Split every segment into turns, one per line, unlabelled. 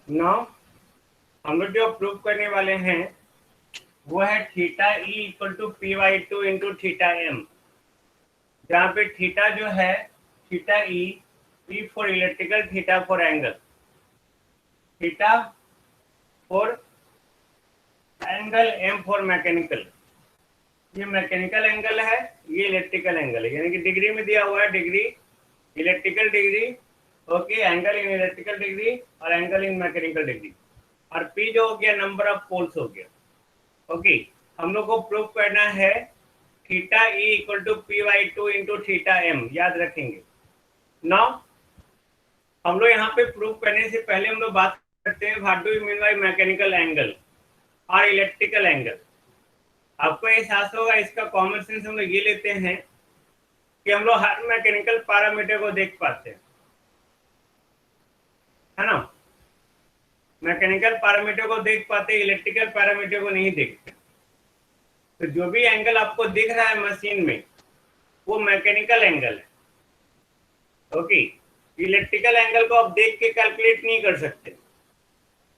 Now हम लोग जो प्रूव करने वाले हैं वो है theta E equal to pi by two into theta M, जहाँ पे थीटा जो है theta E, P for electrical, theta for angle, theta for angle, M for mechanical. ये मैकेनिकल एंगल है, ये इलेक्ट्रिकल एंगल है, यानी कि डिग्री में दिया हुआ है, degree electrical degree, okay, angle in electrical degree और एंगल इन मैकेनिकल डिग्री, और पी जो हो गया नंबर ऑफ पोल्स हो गया। ओके, हम लोग को प्रूव करना है theta E equal to pi by two into theta M, याद रखेंगे। नाउ हम लोग यहाँ पे प्रूव करने से पहले हम लोग बात करते हैं what do you mean by mechanical angle और इलेक्ट्रिकल एंगल। आपको एहसास होगा, इसका कॉमन सेंस हम लोग ये लेते हैं कि हम लोग हर मैकेनिकल पैरामीटर को देख पाते हैं, है ना। मैकेनिकल पैरामीटर को देख पाते, इलेक्ट्रिकल पैरामीटर को नहीं देखते। तो जो भी एंगल आपको दिख रहा है मशीन में वो मैकेनिकल एंगल है। ओके, इलेक्ट्रिकल एंगल को आप देख के कैलकुलेट नहीं कर सकते।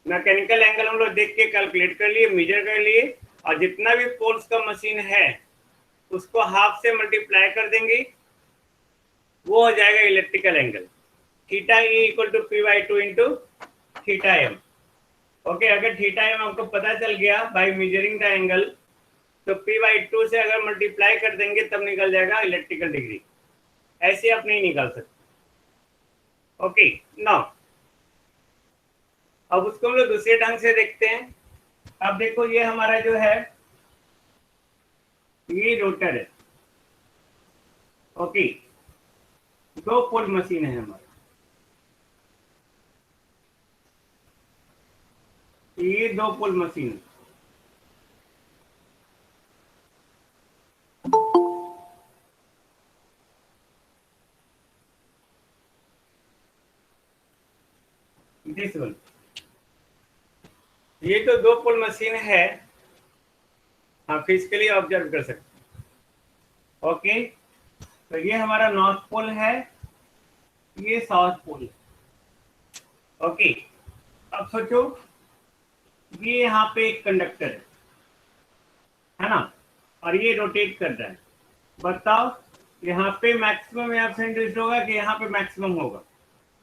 मैकेनिकल एंगल हम लोग देख के कैलकुलेट कर लिए, मेजर कर लिए, और जितना भी पोल्स का मशीन है उसको हाफ से मल्टीप्लाई कर देंगे, वो हो जाएगा electrical angle. Theta E equal to pi by two into theta M. Okay, अगर थीटा एम आपको पता चल गया बाय मेजरिंग द एंगल, तो पी बाई टू से अगर मल्टीप्लाई कर देंगे तब निकल जाएगा इलेक्ट्रिकल डिग्री। ऐसे आप नहीं निकाल सकते। ओके, नाउ अब उसको हम लोग दूसरे ढंग से देखते हैं। अब देखो, ये हमारा जो है ये रोटर है। ओके, दो पोल मशीन है हमारी, ये दो पोल मशीन है। दिस वन, ये तो दो पोल मशीन है, हाँ फिजिकली ऑब्जर्व कर सकते हैं। ओके, तो ये हमारा नॉर्थ पोल है, ये साउथ पोल है। ओके, अब सोचो, ये यहाँ पे एक कंडक्टर है ना, और ये रोटेट कर रहा है। बताओ यहाँ पे मैक्सिमम या सेंट्रिस्ट होगा कि यहाँ पे मैक्सिमम होगा?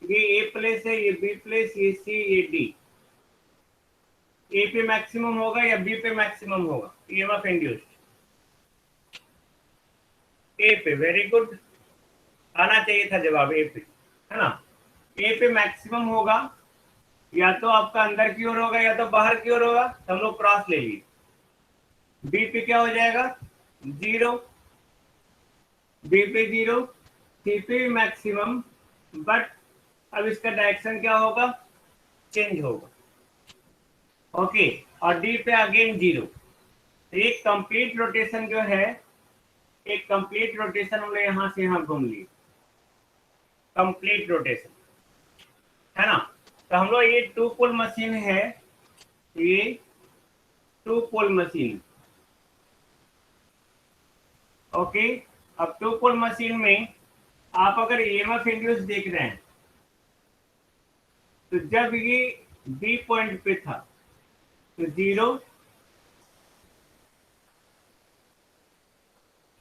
ये ए प्लेस है, ये बी प्लेस, ये सी, ये डी। ए पे मैक्सिमम होगा या बी पे मैक्सिमम होगा? ईएमएफ इंड्यूस्ड ए पे। वेरी गुड, आना चाहिए था जवाब ए पे, है ना। ए पे मैक्सिमम होगा, या तो आपका अंदर की ओर होगा या तो बाहर की ओर होगा, तो हम लोग क्रॉस ले लिए। बी पे क्या हो जाएगा? जीरो, बी पे जीरो, सी पे मैक्सिमम, बट अब इसका डायरेक्शन क्या होगा? चेंज होगा। ओके, और डी पे अगेन जीरो। एक कंप्लीट रोटेशन जो है, एक कंप्लीट रोटेशन हम लोग यहाँ से यहाँ घूम लिए, कंप्लीट रोटेशन, है ना। तो हम लोग ये टू पोल मशीन है, ये टू पोल मशीन। ओके, अब टू पोल मशीन में आप अगर ईएमएफ इंड्यूस देख रहे हैं, तो जब ये बी पॉइंट पे था तो जीरो,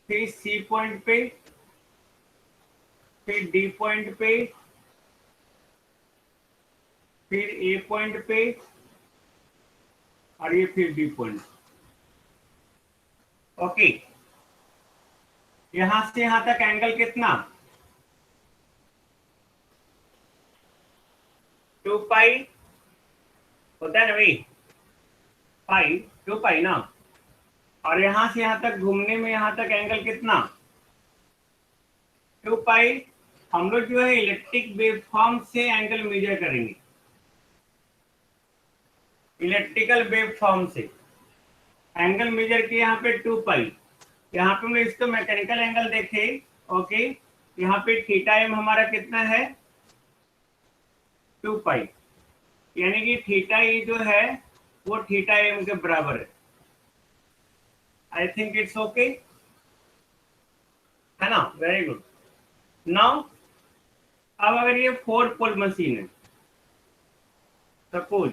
फिर सी पॉइंट पे, फिर डी पॉइंट पे, फिर ए पॉइंट पे, और ये फिर डी पॉइंट। ओके, यहां से यहां तक एंगल कितना? 2 पाई होता है ना भाई, पाई, 2 पाई ना। और यहां से यहां तक घूमने में यहां तक एंगल कितना? 2 पाई। हम लोग जो है इलेक्ट्रिक वेवफॉर्म से एंगल मेजर करेंगे, इलेक्ट्रिकल वेवफॉर्म से एंगल मेजर किए यहाँ पे 2 पाई। यहाँ पे हम लोग इसको मैकेनिकल एंगल देखे। ओके, यहाँ पे थीटा एम हमारा कितना है? 2 पाई, यानी कि थीटा ई जो है वो थीटा एम के बराबर है। आई थिंक इट्स ओके, है ना। Very good. नाउ अब अगर ये 4 पोल मशीन है, सपोज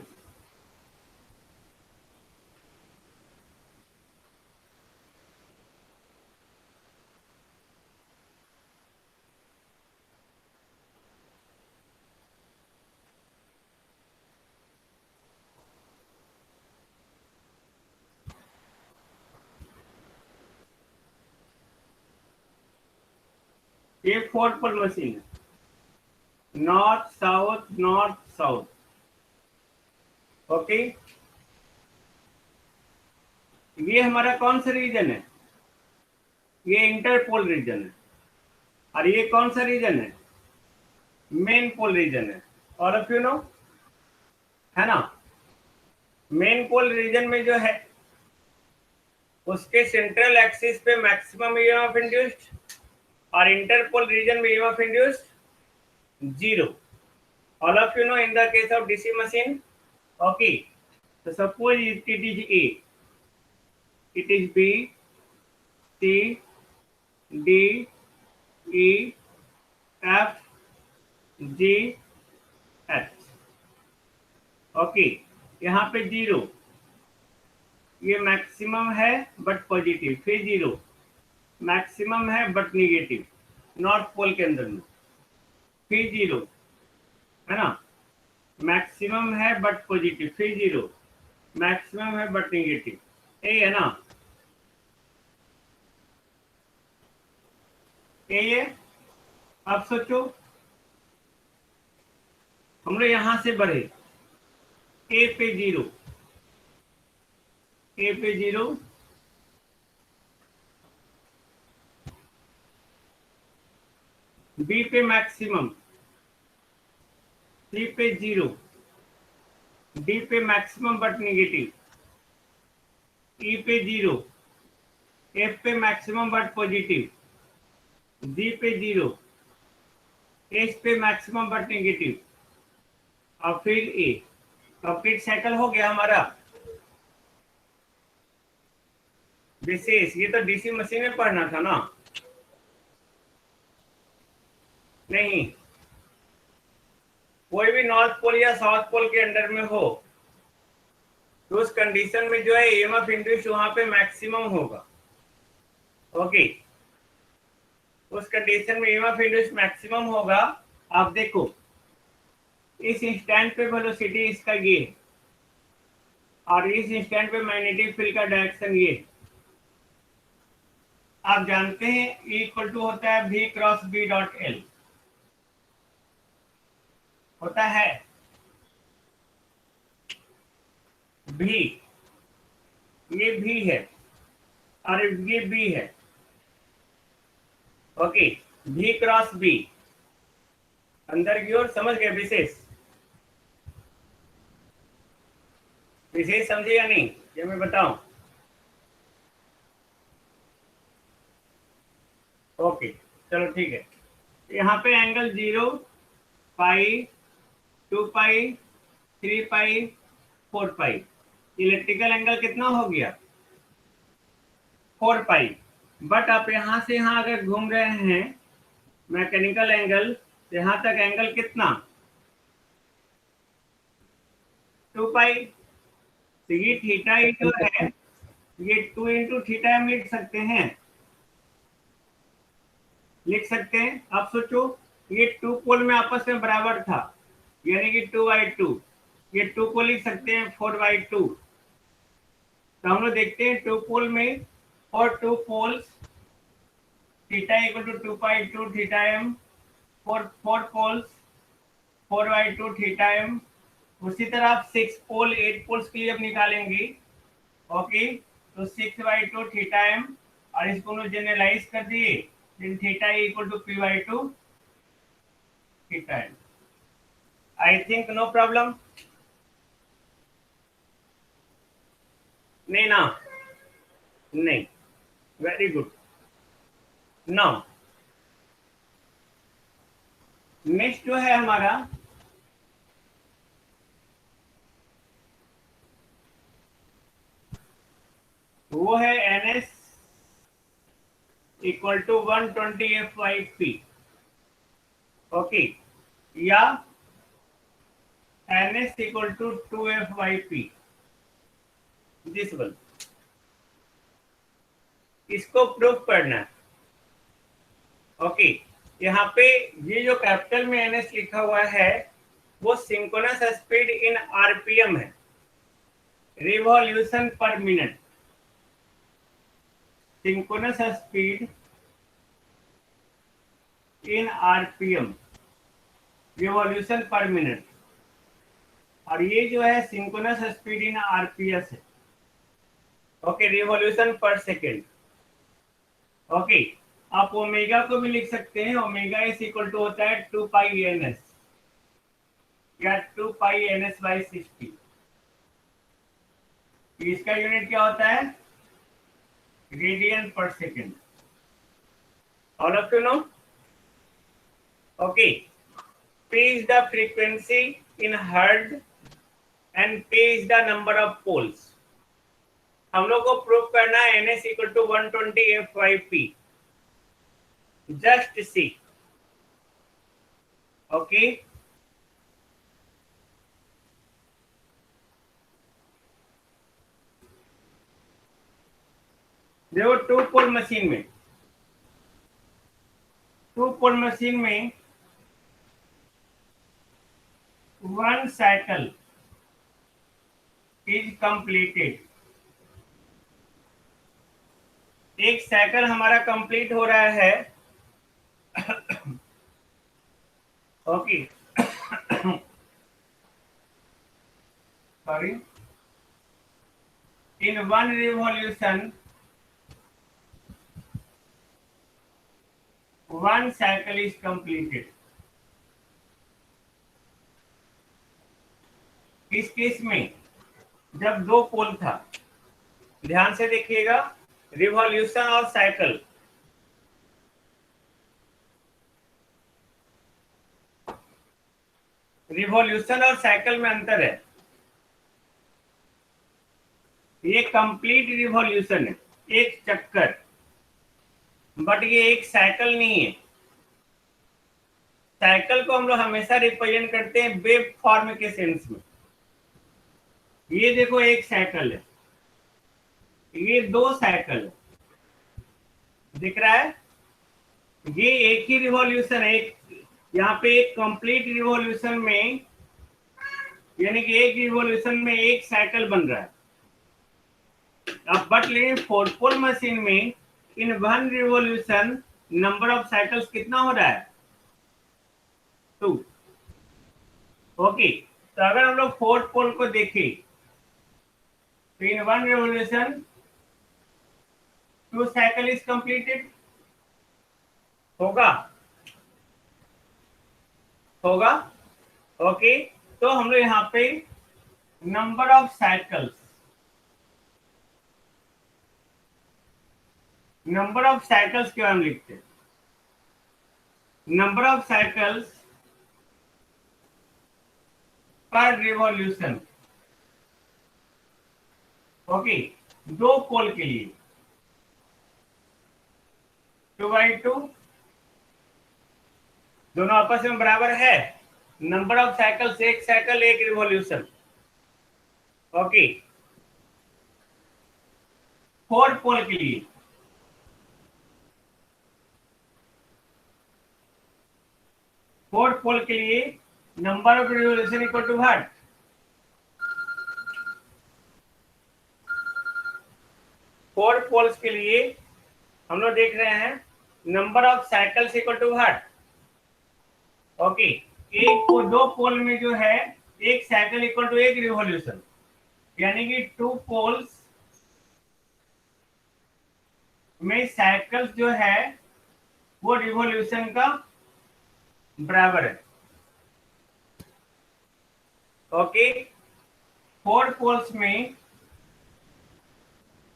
ये 4 पोल मशीन है, नॉर्थ साउथ। ओके, ये हमारा कौन सा रीजन है? ये इंटरपोल रीजन है। और ये कौन सा रीजन है? मेन पोल रीजन है। ऑल ऑफ यू नो, है ना? मेन पोल रीजन में जो है उसके सेंट्रल एक्सिस पे मैक्सिमम ईएमएफ इंड्यूस्ड और इंटरपोल रीजन में EMF induced 0। All of you know in the case of DC machine. Okay, so suppose it is A, it is B, C, D, E, F, G, H। Okay, यहाँ पे 0, ये maximum है but positive, फिर 0, maximum है but negative north pole के अंदर में, फिर 0, है ना? मैक्सिमम है बट पॉजिटिव, फिर 0, मैक्सिमम है बट निगेटिव, यही है ना? यही है। अब सोचो, हम लोग यहां से बढ़े, ए पे 0, ए पे 0, बी पे मैक्सिमम, सी पे 0, डी पे मैक्सिमम बट नेगेटिव, ई पे 0, एफ पे मैक्सिमम बट पॉजिटिव, जी पे 0, एच पे मैक्सिमम बट नेगेटिव, और फिर ए। कंप्लीट साइकिल हो गया हमारा। विशेष, ये तो डीसी मशीन में पढ़ना था ना? नहीं, कोई भी नॉर्थ पोल या साउथ पोल के अंडर में हो तो उस कंडीशन में जो है ईएमएफ इंड्यूस्ड वहां पे मैक्सिमम होगा। ओके, उस कंडीशन में ईएमएफ इंड्यूस्ड मैक्सिमम होगा। आप देखो, इस इंस्टेंट पे वेलोसिटी इसका ये है और इस इंस्टेंट पे मैग्नेटिक फील्ड का डायरेक्शन ये है। आप जानते हैं E इक्वल टू होता है V cross B dot L, होता है V, ये V है और ये B है। ओके, V क्रॉस B, अंदर की ओर, समझ गए? विशेष, विशेष समझे या नहीं, ये मैं बताऊं? ओके, चलो ठीक है। यहाँ पे एंगल 0, पाई, 2 पाई, 3 पाई, 4 पाई, इलेक्ट्रिकल एंगल कितना हो गया? 4 पाई। बट आप यहाँ से यहाँ अगर घूम रहे हैं मैकेनिकल एंगल, यहाँ तक एंगल कितना? 2 पाई। तो ये थीटा ही जो है ये 2 इंटू थीटा हम लिख सकते हैं, लिख सकते हैं। आप सोचो, ये 2 पोल में आपस में बराबर था, यानी कि 2/2, ये 2 को लिख सकते हैं 4/2। तो हम लोग देखते हैं 2 पोल में, और 2 poles theta equal to 2/2 theta M, 4 poles 4/2 theta M. उसी तरह आप 6 पोल 8 पोल्स के लिए अब निकालेंगे। ओके, तो 6/2 थीटा एम, और इसको जनरलाइज कर दिए, then theta equal to p/2 theta m। I think no problem। नहीं ना? नहीं, वेरी गुड। नाउ नेक्स्ट जो है हमारा, वो है NS equal to 120 F/P। Okay, या ns equal to 2f by p, this one, इसको प्रूफ करना है। ओके, यहाँ पे ये जो कैपिटल में ns लिखा हुआ है वो सिंक्रोनस स्पीड इन आरपीएम है, रिवॉल्यूशन पर minute. Synchronous speed in RPM, revolution पर मिनट, और ये जो है सिंक्रोनस स्पीड इन आरपीएस है। Okay, revolution per second. Okay, आप ओमेगा को भी लिख सकते हैं, ओमेगा इज इक्वल टू होता है 2 पाई एन एस या 2 पाई एन एस बाई 60। इसका यूनिट क्या होता है? रेडियन पर second. All of you know? Okay, P is the frequency in hertz and P is the number of poles. हम लोग को प्रूव करना है ns equal to 120 f by p. Just see. Okay. देखो टू पोल मशीन में one cycle is completed. एक cycle हमारा complete हो रहा है। Okay, sorry, in one revolution one cycle is completed. इस केस में जब दो पोल था, ध्यान से देखिएगा, रिवॉल्यूशन और साइकिल, रिवॉल्यूशन और साइकिल में अंतर है। ये कंप्लीट रिवॉल्यूशन है, एक चक्कर, बट ये एक साइकिल नहीं है। साइकिल को हम लोग हमेशा रिप्रेजेंट करते हैं वेव फॉर्म के सेंस में। ये देखो एक साइकिल है, ये दो साइकिल है, दिख रहा है? ये एक ही रिवॉल्यूशन है, एक यहाँ पे एक कंप्लीट रिवॉल्यूशन में, यानी कि एक रिवॉल्यूशन में एक साइकिल बन रहा है। अब बट लेकिन फोर पोल मशीन में in one revolution number of cycles कितना हो रहा है? 2। ओके, तो अगर हम लोग फोर्थ पोल को देखें तो in one revolution 2 cycle is completed, होगा? ओके, तो हम लोग यहाँ पे नंबर ऑफ साइकिल्स के बारे में लिखते हैं। नंबर ऑफ साइकिल्स पर रिवॉल्यूशन। ओके, दो पोल के लिए 2/2, दोनों आपस में बराबर है। नंबर ऑफ साइकिल्स, एक साइकिल एक रिवॉल्यूशन। ओके, 4 पोल के लिए number of revolution equal to what? 4 poles के लिए हम लोग देख रहे हैं number of cycles equal to what? Okay, एक को दो पोल में जो है एक साइकिल इक्वल टू एक रिवॉल्यूशन, यानी कि 2 पोल्स में साइकिल्स जो है वो रिवॉल्यूशन का बराबर है। ओके, 4 पोल्स में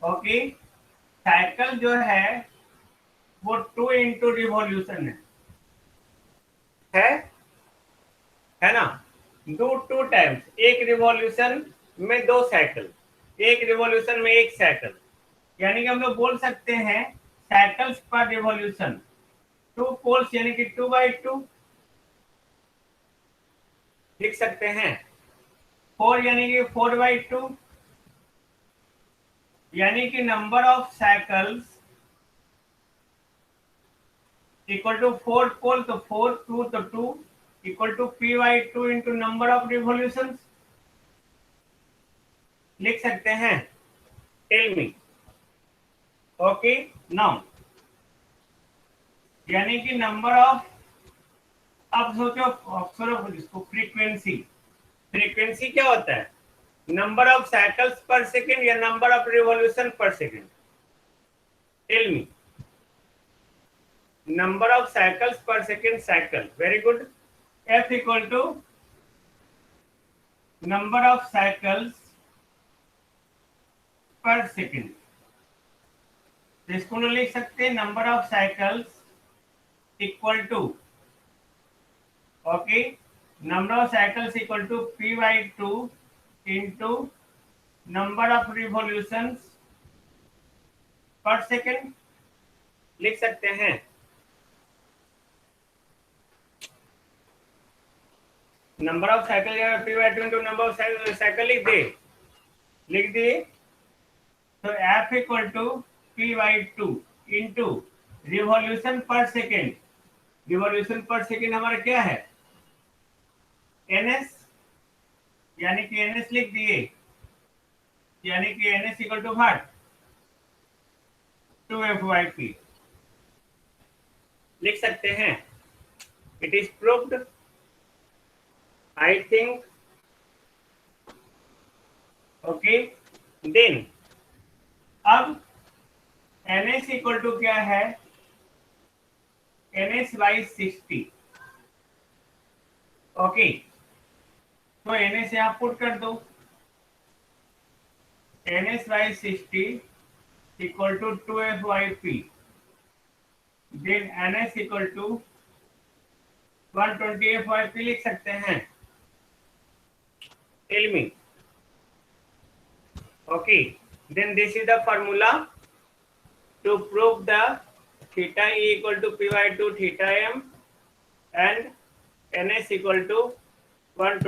ओके साइकिल जो है वो 2 इंटू रिवॉल्यूशन है ना? 2 टाइम्स, एक रिवॉल्यूशन में 2 साइकिल, एक रिवॉल्यूशन में एक साइकिल, यानी कि हम लोग बोल सकते हैं साइकिल्स पर रिवॉल्यूशन 2 पोल्स यानी कि 2/2 लिख सकते हैं। 4 यानी कि 4/2, यानी कि number of cycles equal to 4 pole, तो 4 2 तो 2 equal to p/2 into number of revolutions लिख सकते हैं। Tell me. ओके नाउ, यानी कि नंबर ऑफ, अब सोचो इसको, फ्रीक्वेंसी। फ्रीक्वेंसी क्या होता है? Number of cycles per second या number of revolution per second? Tell me. Number of cycles per second cycle, very good. f equal to number of cycles per second, तो इसको लिख सकते हैं number of cycles equal to, okay, number of cycles equal to p/2 into number of revolutions per second लिख सकते हैं। Number of cycle या p/2 into number of cycle लिख दिए। तो f equal to p/2 into revolution per second. Revolution per second हमारा क्या है? ns, यानी कि ns लिख दिए, यानी कि ns equal to what? 2f/p लिख सकते हैं। It is proved, I think. Okay, then अब ns इक्वल टू क्या है? ns/60। ओके, तो ns यहां पुट कर दो। ns/60 equal to 2f/p, then ns equal to 120f/p लिख सकते हैं। Tell me. Okay, then this is the formula to prove the theta e equal to p/2 theta m and ns equal to 120